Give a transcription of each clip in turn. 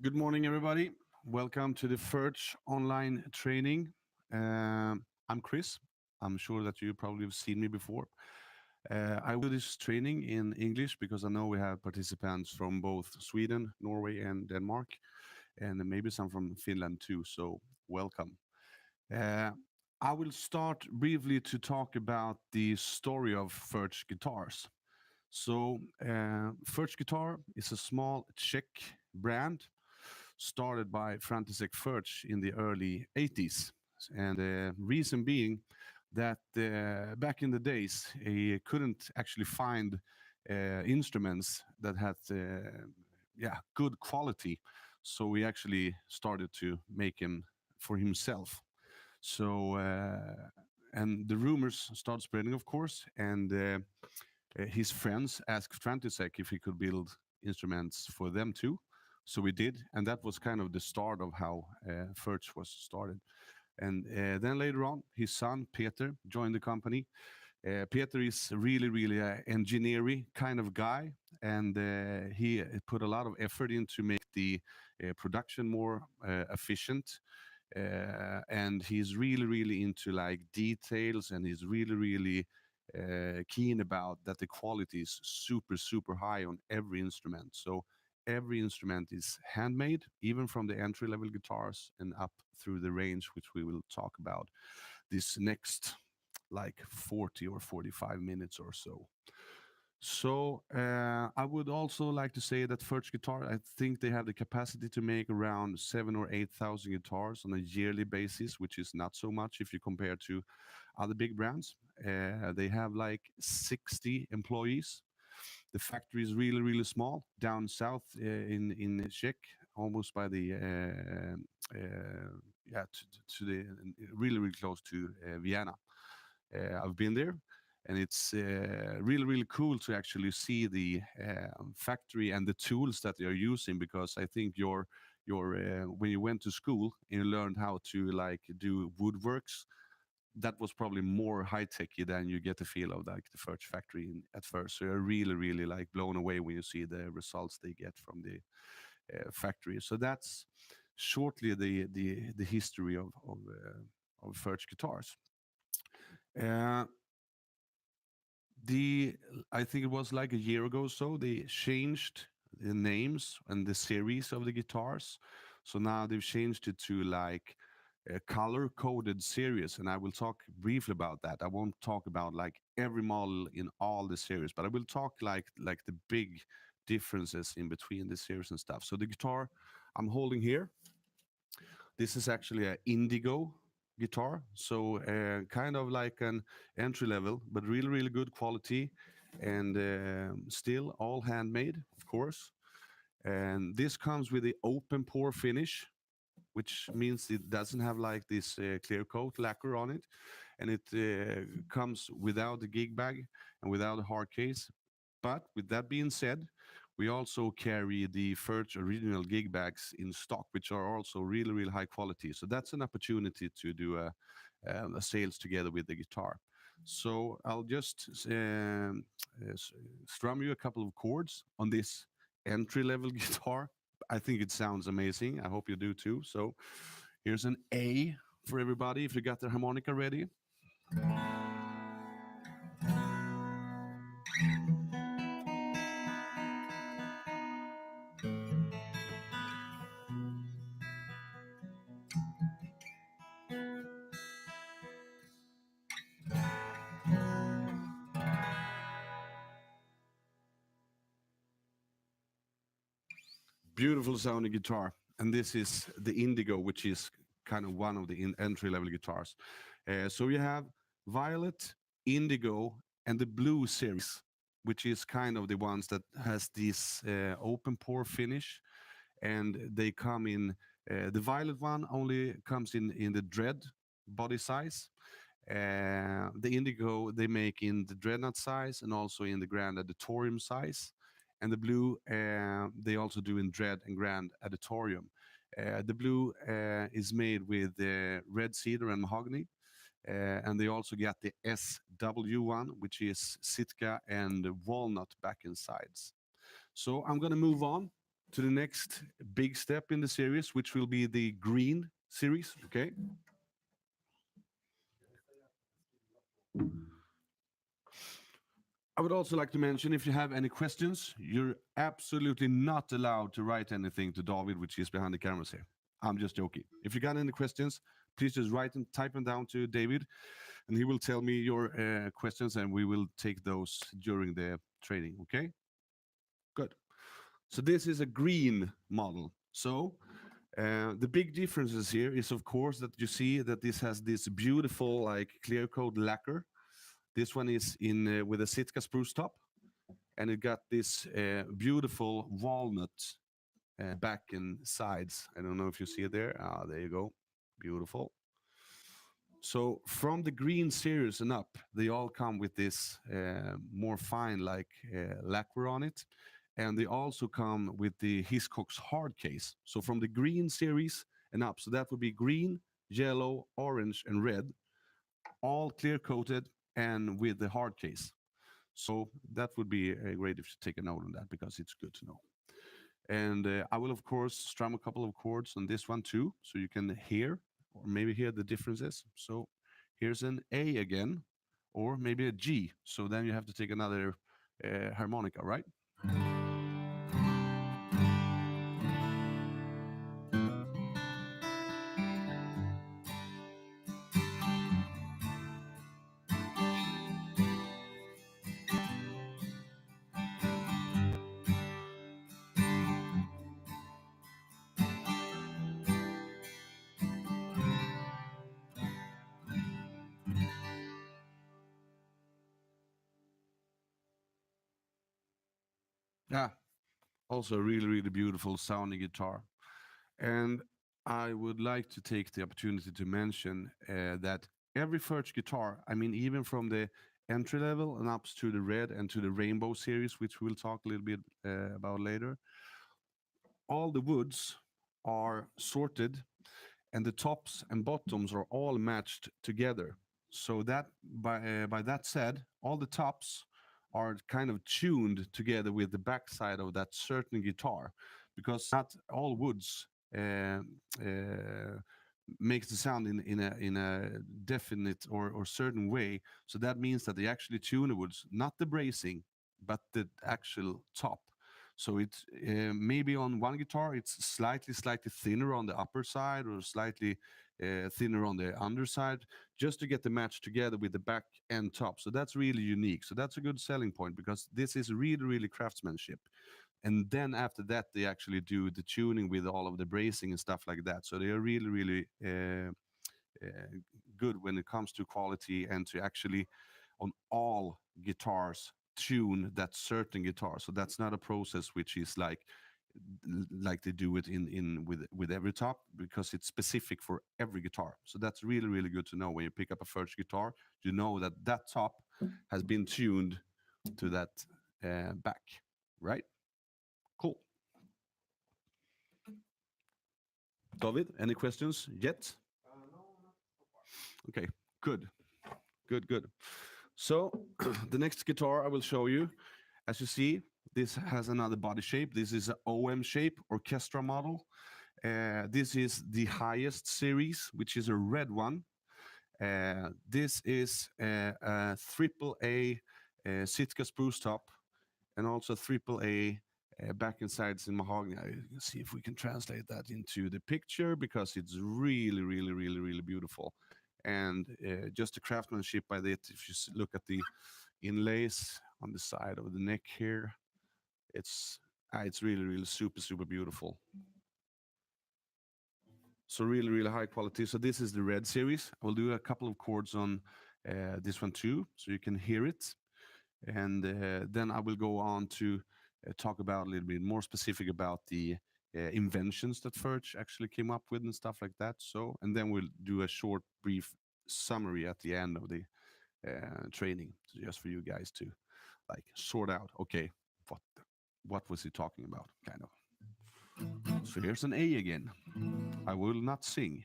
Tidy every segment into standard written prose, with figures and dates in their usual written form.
Good morning, everybody. Welcome to the Furch online training. I'm Chris. I'm sure that you probably have seen me before. I will do this training in English because I know we have participants from both Sweden, Norway, and Denmark, and maybe some from Finland too. So, welcome. Uh, I will start briefly to talk about the story of Furch guitars. Furch Guitar is a small Czech brand started by František Furch in the early 80s. And the reason being that back in the days, he couldn't actually find instruments that had good quality. So he actually started to make them for himself. And the rumors started spreading, of course, and his friends asked František if he could build instruments for them too. So we did, and that was kind of the start of how Furch was started. And then later on, his son Peter joined the company. Peter is really a engineering kind of guy, and he put a lot of effort into make the production more efficient. And he's really into like details, and he's really keen about that the quality is super high on every instrument. So every instrument is handmade, even from the entry level guitars and up through the range, which we will talk about this next like 40 or 45 minutes or so. I would also like to say that Furch Guitar, I think they have the capacity to make around 7 or 8 thousand guitars on a yearly basis, which is not so much if you compare to other big brands. They have like 60 employees. The factory is really small down south in Czech, almost by the to the really close to Vienna. I've been there, and it's really cool to actually see the factory and the tools that they are using, because I think your when you went to school and you learned how to like do woodworks, that was probably more high techy than you get the feel of like the Furch factory at first. So you're really like blown away when you see the results they get from the factory. So that's shortly the history of Furch guitars. Uh, the I think it was like a year ago or so they changed the names and the series of the guitars. So now they've changed it to like a color coded series, and I will talk briefly about that. I won't talk about like every model in all the series, but I will talk like the big differences in between the series and stuff. So the guitar I'm holding here, this is actually an Indigo guitar, so kind of like an entry level, but really good quality, and still all handmade, of course. And this comes with the open pore finish, which means it doesn't have like this clear coat lacquer on it, and it comes without the gig bag and without a hard case. But with that being said, we also carry the Furch original gig bags in stock, which are also really high quality. So that's an opportunity to do a sales together with the guitar. So I'll just strum you a couple of chords on this entry level guitar. I think it sounds amazing. I hope you do too. So here's an A for everybody if you got the harmonica ready. Beautiful sounding guitar. And this is the Indigo, which is kind of one of the entry level guitars. So you have Violet, Indigo, and the Blue series, which is kind of the ones that has this open pore finish. And they come in, the Violet one only comes in the Dread body size. The Indigo they make in the Dreadnought size and also in the Grand Auditorium size. And the Blue they also do in Dread and Grand Auditorium. The Blue is made with red cedar and mahogany. And they also get the SW1, which is Sitka and walnut back and sides. So I'm going to move on to the next big step in the series, which will be the green series. Okay. I would also like to mention, if you have any questions, you're absolutely not allowed to write anything to David, which is behind the cameras here. I'm just joking. If you got any questions, please just write and type them down to David, and he will tell me your questions, and we will take those during the training. Okay? Good. So this is a green model. So the big differences here is, of course, that you see that this has this beautiful, like, clear coat lacquer. This one is in with a Sitka spruce top, and it got this beautiful walnut back and sides. I don't know if you see it there. Ah, there you go. Beautiful. So from the green series and up, they all come with this more fine, like, lacquer on it. And they also come with the Hiscox hard case. So from the green series and up, so that would be green, yellow, orange, and red, all clear coated and with the hard case. So that would be great if you take a note on that, because it's good to know. And I will, of course, strum a couple of chords on this one too, so you can hear, or maybe hear the differences. So here's an A again, or maybe a G. So then you have to take another harmonica, right? Yeah, also a really, really beautiful sounding guitar. And I would like to take the opportunity to mention that every Furch guitar, I mean, even from the entry level and up to the red and to the rainbow series, which we'll talk a little bit about later, all the woods are sorted, and the tops and bottoms are all matched together. So that, by that said, all the tops are kind of tuned together with the backside of that certain guitar, because not all woods uh, uh, makes the sound in a definite or certain way. So that means that they actually tune the woods, not the bracing, but the actual top. So it's maybe on one guitar it's slightly thinner on the upper side, or slightly thinner on the underside, just to get the match together with the back and top. So that's really unique. So that's a good selling point, because this is really craftsmanship. And then after that, they actually do the tuning with all of the bracing and stuff like that. So they are really uh, good when it comes to quality, and to actually on all guitars tune that certain guitar. So that's not a process which is like they do it in with every top, because it's specific for every guitar. So that's really good to know. When you pick up a Furch guitar, you know that that top has been tuned to that back, right? Cool. David, any questions yet? Okay, good, good. So the next guitar I will show you, as you see, this has another body shape. This is an OM shape orchestra model. This is the highest series, which is a red one. This is a triple A Sitka spruce top, and also triple A back and sides in mahogany. Let's see if we can translate that into the picture, because it's really beautiful. And just the craftsmanship by it, if you look at the inlays on the side of the neck here, it's really super beautiful. So really high quality. So this is the red series. I will do a couple of chords on this one too, so you can hear it. And then I will go on to talk about a little bit more specific about the inventions that Furch actually came up with and stuff like that. So, and then we'll do a short, brief summary at the end of the training, so just for you guys to like sort out. Okay, what was he talking about? Kind of. So here's an A again. I will not sing.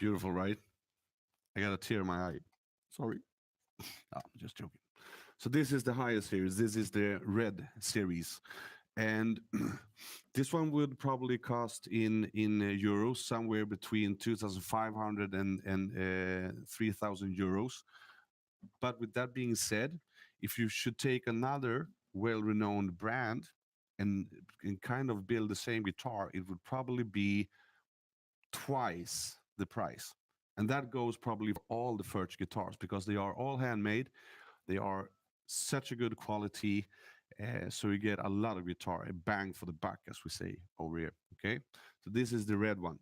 Beautiful, right? I got a tear in my eye. Sorry. Oh, just joking. So this is the highest series. This is the red series, and this one would probably cost in euros somewhere between 2,500 and 3,000 euros. But with that being said, if you should take another well-renowned brand and, and kind of build the same guitar, it would probably be twice the price. And that goes probably for all the Furch guitars because they are all handmade. They are such a good quality. So you get a lot of guitar, a bang for the buck, as we say over here. Okay. So this is the red one.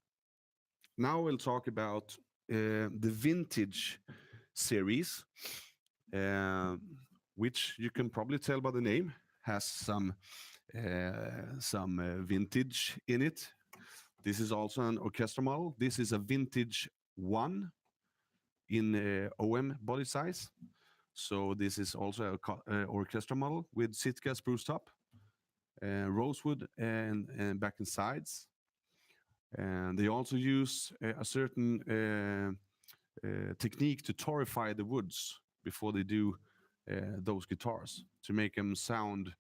Now we'll talk about the vintage series, uh, which you can probably tell by the name has some vintage in it. This is also an orchestra model. This is a vintage one in OM body size. So this is also a orchestra model with Sitka spruce top, rosewood and back and sides. And they also use a certain technique to torrefy the woods before they do those guitars to make them sound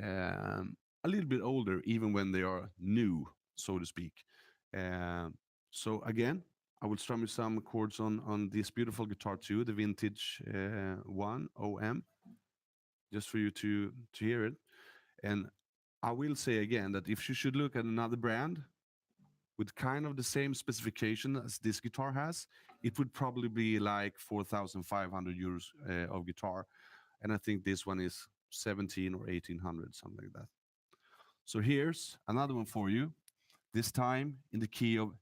a little bit older, even when they are new, so to speak. Um, so again, I will strum you some chords on this beautiful guitar too, the vintage one OM, just for you to hear it. And I will say again that if you should look at another brand with kind of the same specification as this guitar has, it would probably be like 4,500 euros of guitar. And I think this one is 17 or 1800, something like that. So here's another one for you, this time in the key of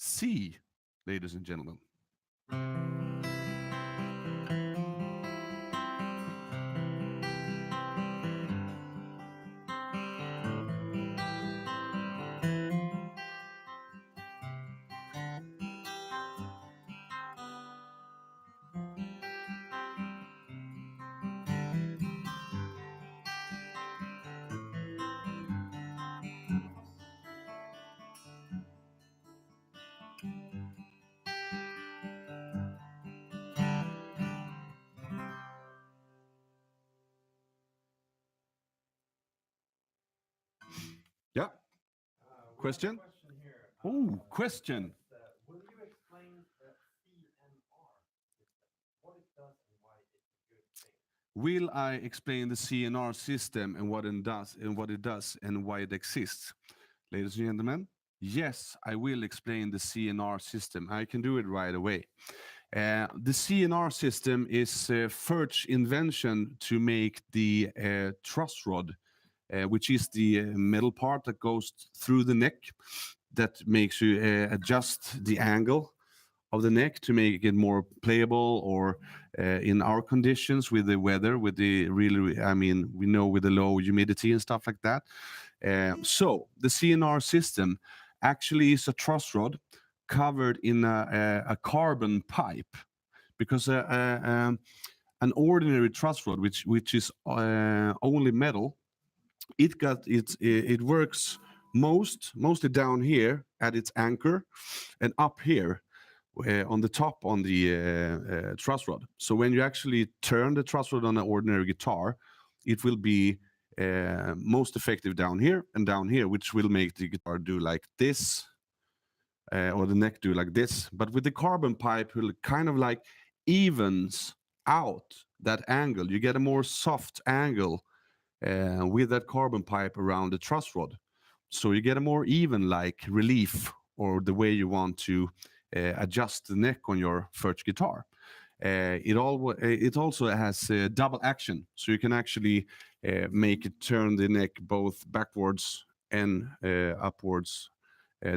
C, ladies and gentlemen. Yeah, question? Oh, question. Will I explain the CNR system and what it does and why it exists? Ladies and gentlemen, yes, I will explain the CNR system. I can do it right away. The CNR system is Furch invention to make the truss rod, which is the metal part that goes through the neck that makes you adjust the angle of the neck to make it more playable, or in our conditions with the weather, with the really, I mean, we know with the low humidity and stuff like that. So the CNR system actually is a truss rod covered in a carbon pipe, because an ordinary truss rod, which is only metal, it works mostly down here at its anchor and up here on the top on the truss rod. So when you actually turn the truss rod on an ordinary guitar, it will be most effective down here and down here, which will make the guitar do like this, or the neck do like this. But with the carbon pipe, it will kind of like evens out that angle. You get a more soft angle with that carbon pipe around the truss rod. So you get a more even like relief, or the way you want to adjust the neck on your Furch guitar. It also has double action, so you can actually make it turn the neck both backwards and upwards,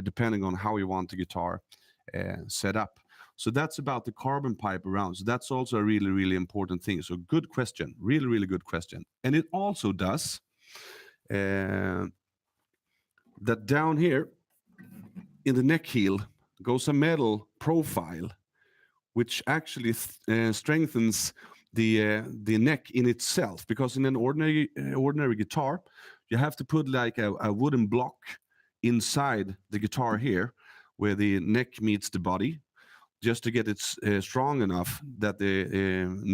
depending on how you want the guitar set up. So that's about the carbon pipe around. So that's also a really, really important thing. So good question, really, really good question. And it also does that down here in the neck heel goes a metal profile, which actually strengthens the neck in itself. Because in an ordinary guitar, you have to put like a wooden block inside the guitar here, where the neck meets the body, just to get it strong enough that the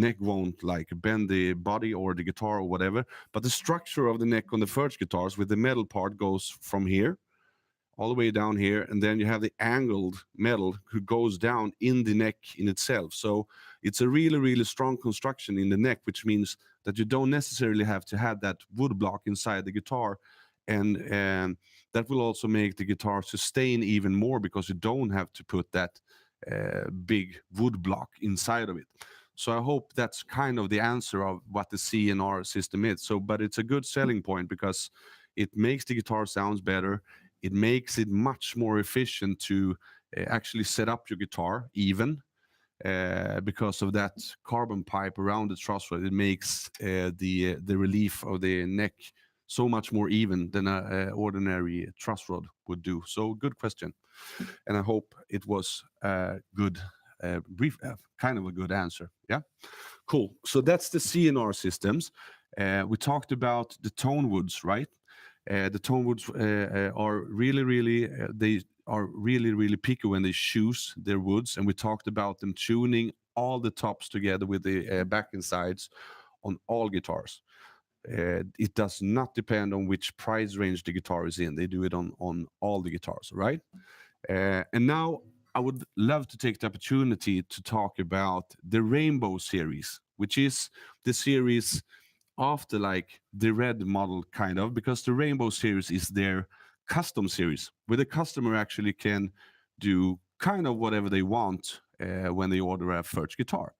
neck won't like bend the body or the guitar or whatever. But the structure of the neck on the Furch guitars with the metal part goes from here all the way down here, and then you have the angled metal who goes down in the neck in itself. So it's a really, really strong construction in the neck, which means that you don't necessarily have to have that wood block inside the guitar, and that will also make the guitar sustain even more because you don't have to put that big wood block inside of it. So I hope that's kind of the answer of what the CNR system is. So, but it's a good selling point because it makes the guitar sounds better. It makes it much more efficient to actually set up your guitar even because of that carbon pipe around the truss rod. It makes the relief of the neck so much more even than a ordinary truss rod would do. So good question, and I hope it was a good brief, kind of a good answer. Yeah, cool. So that's the CNR systems. We talked about the tone woods, right? The tone woods are really, really, they are really, really picky when they choose their woods. And we talked about them tuning all the tops together with the back and sides on all guitars. It does not depend on which price range the guitar is in. They do it on all the guitars, right? And now I would love to take the opportunity to talk about the Rainbow series, which is the series after like the red model, kind of, because the Rainbow series is their custom series where the customer actually can do kind of whatever they want when they order a Furch guitar.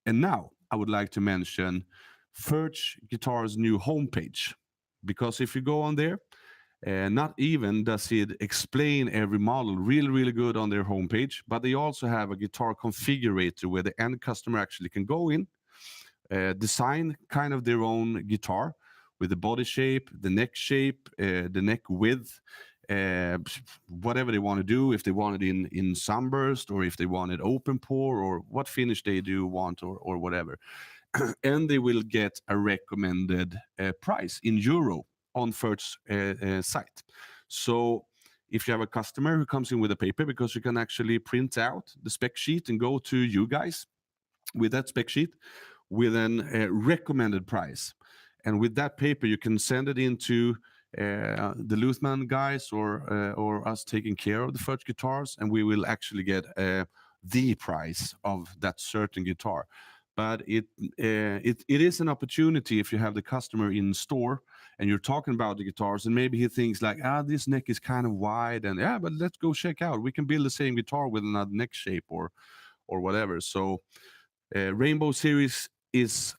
And now I would like to mention Furch Guitar's new homepage, because if you go on there, not even does it explain every model really, really good on their homepage, but they also have a guitar configurator where the end customer actually can go in, design kind of their own guitar with the body shape, the neck width, uh, whatever they want to do. If they want it in sunburst, or if they want it open pore, or what finish they do want, or whatever. And they will get a recommended price in euro on Furch's site. So if you have a customer who comes in with a paper, because you can actually print out the spec sheet and go to you guys with that spec sheet with an recommended price. And with that paper, you can send it into the Luthman guys, or us taking care of the Furch guitars, and we will actually get the price of that certain guitar. But it is an opportunity if you have the customer in store and you're talking about the guitars, and maybe he thinks like, this neck is kind of wide, and yeah, but let's go check out. We can build the same guitar with another neck shape or whatever. So Rainbow series is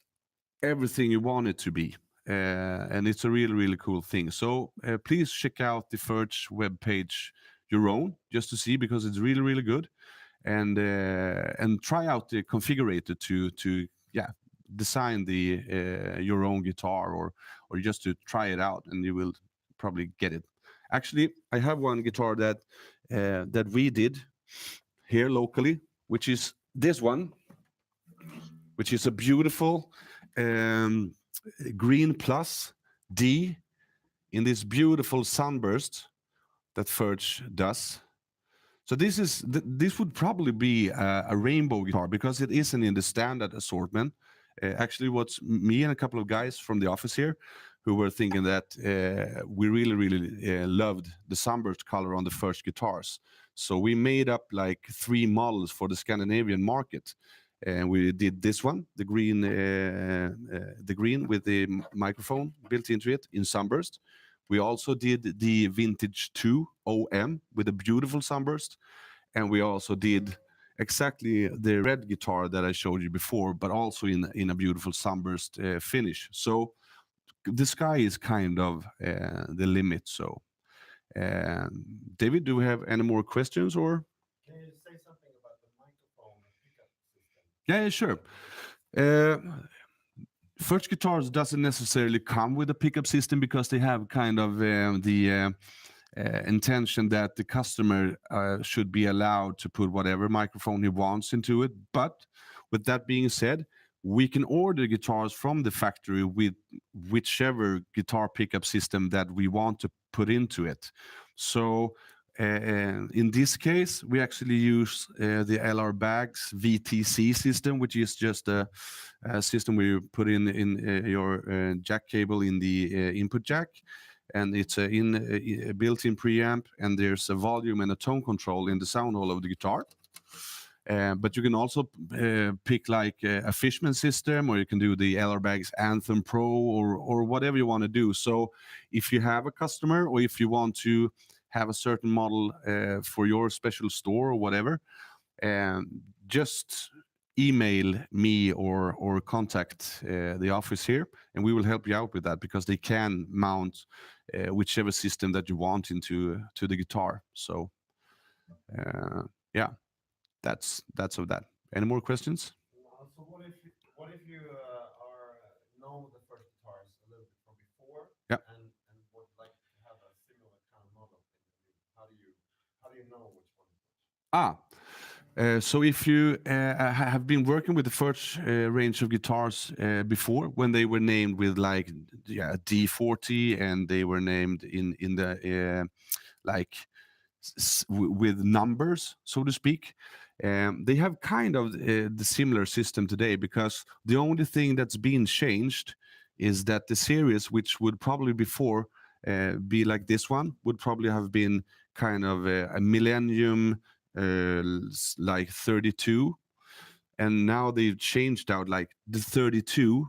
everything you want it to be. And it's a really, really cool thing. So please check out the Furch webpage your own, just to see, because it's really, really good. And try out the configurator to yeah, design the your own guitar, or just to try it out, and you will probably get it. Actually, I have one guitar that we did here locally, which is this one, which is a beautiful um, green plus D in this beautiful sunburst that Furch does. So this would probably be a rainbow guitar because it isn't in the standard assortment. Actually, what's me and a couple of guys from the office here who were thinking that we really, really loved the sunburst color on the Furch guitars. So we made up like 3 models for the Scandinavian market. And we did this one, the green with the microphone built into it in sunburst. We also did the Vintage 2 OM with a beautiful sunburst, and we also did exactly the red guitar that I showed you before, but also in a beautiful sunburst finish. So the sky is kind of the limit. So, David, do we have any more questions or? Can you say something about the microphone and pickup system? Yeah, sure. Uh, Furch guitars doesn't necessarily come with a pickup system because they have kind of the intention that the customer should be allowed to put whatever microphone he wants into it. But with that being said, we can order guitars from the factory with whichever guitar pickup system that we want to put into it. So In this case, we actually use the LR Bags VTC system, which is just a system where you put in your jack cable in the input jack, and it's a built-in preamp, and there's a volume and a tone control in the sound hole of the guitar. But you can also pick like a Fishman system, or you can do the LR Bags Anthem Pro, or whatever you want to do. So if you have a customer, or if you want to have a certain model for your special store or whatever, just email me or contact the office here, and we will help you out with that, because they can mount whichever system that you want into to the guitar. So yeah, that's of that. Any more questions? So what if you are know the first guitars a little bit from before, Yeah. and would like to have a similar kind of model in the new? How do you know which one is which? Ah, so if you have been working with the Furch range of guitars before, when they were named with like D40, and they were named in the like with numbers, so to speak, they have kind of the similar system today, because the only thing that's been changed is that the series, which would probably before be like this one, would probably have been kind of a Millennium like 32, and now they've changed out like the 32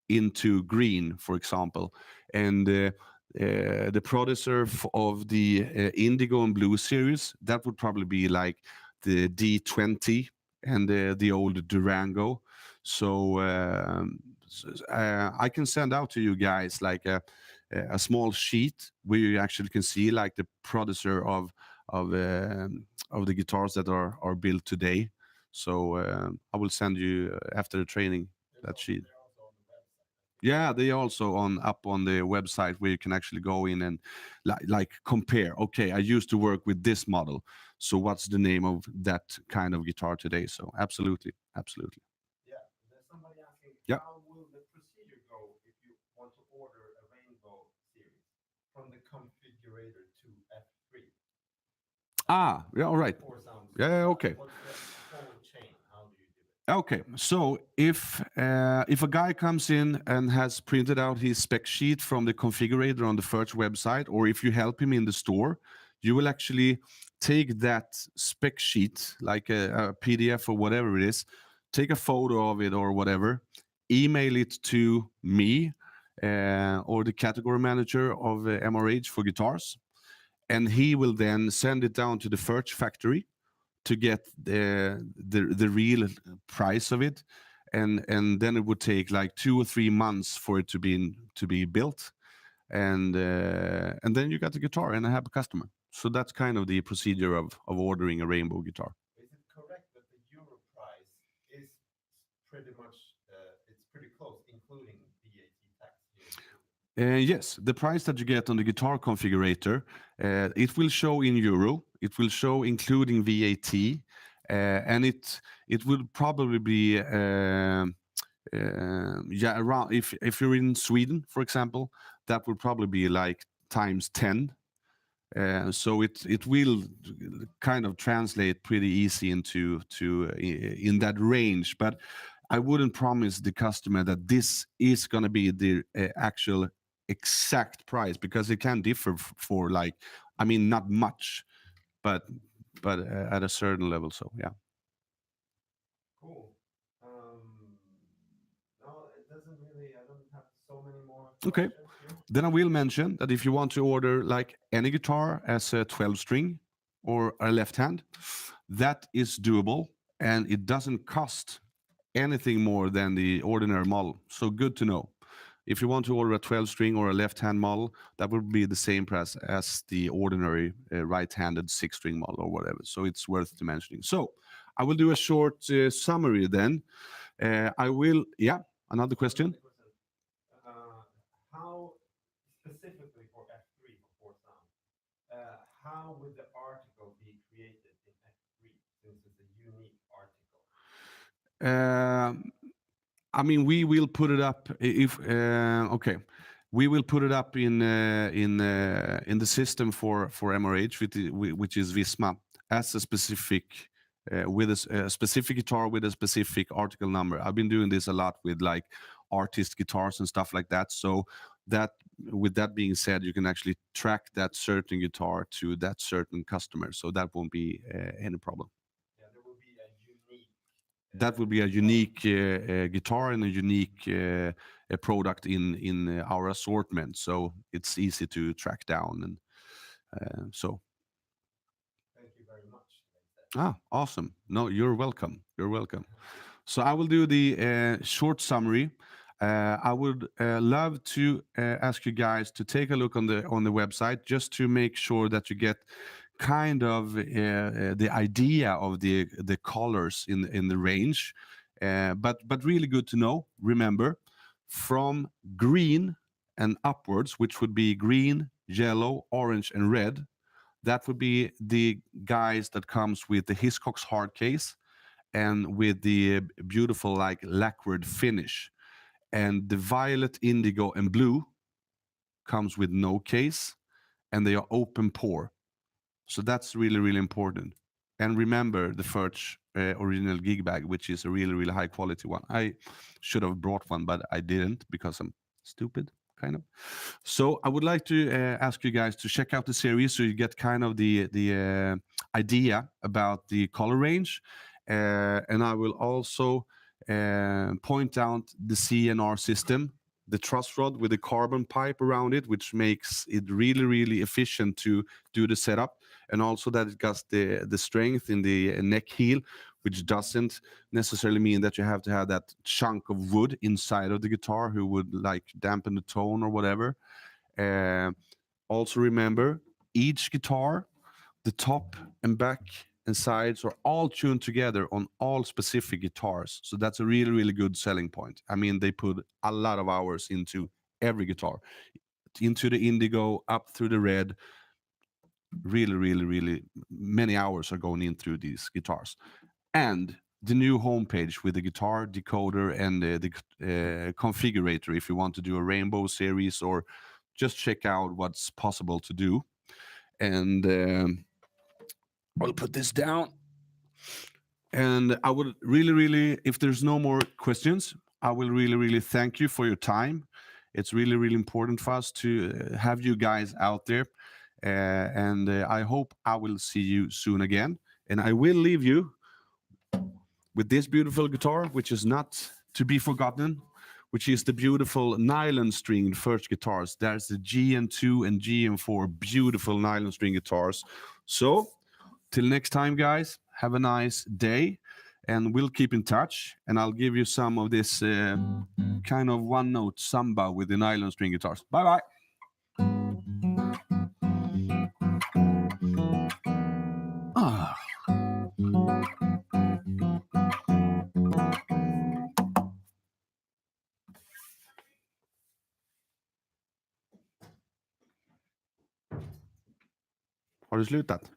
into green, for example. And the producer of the Indigo and Blue series, that would probably be like the D20 and the old Durango. So I can send out to you guys like a small sheet where you actually can see like the producer of the guitars that are built today. So I will send you after the training that sheet. They're also on the website, I think. Yeah, they also on up on the website where you can actually go in and like compare. Okay, I used to work with this model, so what's the name of that kind of guitar today? So absolutely, absolutely. Yeah, there's somebody asking, Yeah. how will the procedure go if you want to order a Rainbow series from the configurator to F3? Ah, yeah, all right. Four sounds. Yeah, yeah, okay. What's the whole chain? How do you do it? Okay, so if a guy comes in and has printed out his spec sheet from the configurator on the Furch website, or if you help him in the store, you will actually take that spec sheet, like a PDF or whatever it is, take a photo of it or whatever, email it to me or the category manager of MRH for guitars, and he will then send it down to the Furch factory to get the real price of it, and then it would take like 2 or 3 months for it to be built, and then you got the guitar and I have a customer. So that's kind of the procedure of ordering a Rainbow guitar. Is it correct that the euro price is pretty much, it's pretty close, including VAT tax here in Sweden? Yes, the price that you get on the guitar configurator, it will show in euro. It will show including VAT, and it will probably be yeah, around, if you're in Sweden, for example, that would probably be like times 10. So it will kind of translate pretty easy into in that range, but I wouldn't promise the customer that this is going to be the actual exact price, because it can differ for like, I mean, not much, but at a certain level. So yeah. Cool. No, it doesn't really, I don't have so many more Okay. questions here. Then I will mention that if you want to order like any guitar as a 12 string or a left hand, that is doable, and it doesn't cost anything more than the ordinary model. So good to know. If you want to order a 12 string or a left hand model, that would be the same price as the ordinary right handed 6 string model or whatever. So it's worth to mentioning. So I will do a short summary then. I will, yeah, another question. Another question. How specifically for F3 for Four Sound, how would the article be created in F3 since it's a unique article? I mean, we will put it up if okay. we will put it up in the system for MRH, which is Visma, as a specific with a specific guitar with a specific article number. I've been doing this a lot with like artist guitars and stuff like that. So that with that being said, you can actually track that certain guitar to that certain customer. So that won't be any problem. Yeah, there will be a unique That will be a guitar. unique guitar and a unique product in our assortment. So it's easy to track down and so. Thank you very much. Ah, awesome. No, you're welcome. You're welcome. So I will do the short summary. I would love to ask you guys to take a look on the website just to make sure that you get kind of the idea of the colors in the range. But really good to know. Remember, from green and upwards, which would be green, yellow, orange, and red. That would be the guys that comes with the Hiscox hard case and with the beautiful like lacquered finish. And the violet, indigo, and blue comes with no case, and they are open pore. So that's really, really important. And remember the Furch original gig bag, which is a really, really high quality one. I should have brought one, but I didn't because I'm stupid, kind of. So I would like to ask you guys to check out the series so you get kind of the idea about the color range, and I will also point out the CNR system, the truss rod with the carbon pipe around it, which makes it really, really efficient to do the setup, and also that it got the strength in the neck heel, which doesn't necessarily mean that you have to have that chunk of wood inside of the guitar who would like dampen the tone or whatever. Uh, Also remember, each guitar, the top and back and sides are all tuned together on all specific guitars. So that's a really, really good selling point. I mean, they put a lot of hours into every guitar, into the indigo, up through the red. Really, really, really many hours are going in through these guitars. And the new homepage with the guitar decoder and the configurator if you want to do a rainbow series or just check out what's possible to do. And I'll put this down. And I would really, really, if there's no more questions, I will really, really thank you for your time. It's really, really important for us to have you guys out there. And I hope I will see you soon again. And I will leave you with this beautiful guitar, which is not to be forgotten, which is the beautiful nylon stringed Furch guitars. There's the GN2 and GN4 beautiful nylon string guitars. So, till next time, guys, have a nice day, and we'll keep in touch. And I'll give you some of this kind of one note samba with the nylon string guitars. Bye bye. Ah. Har du slutat?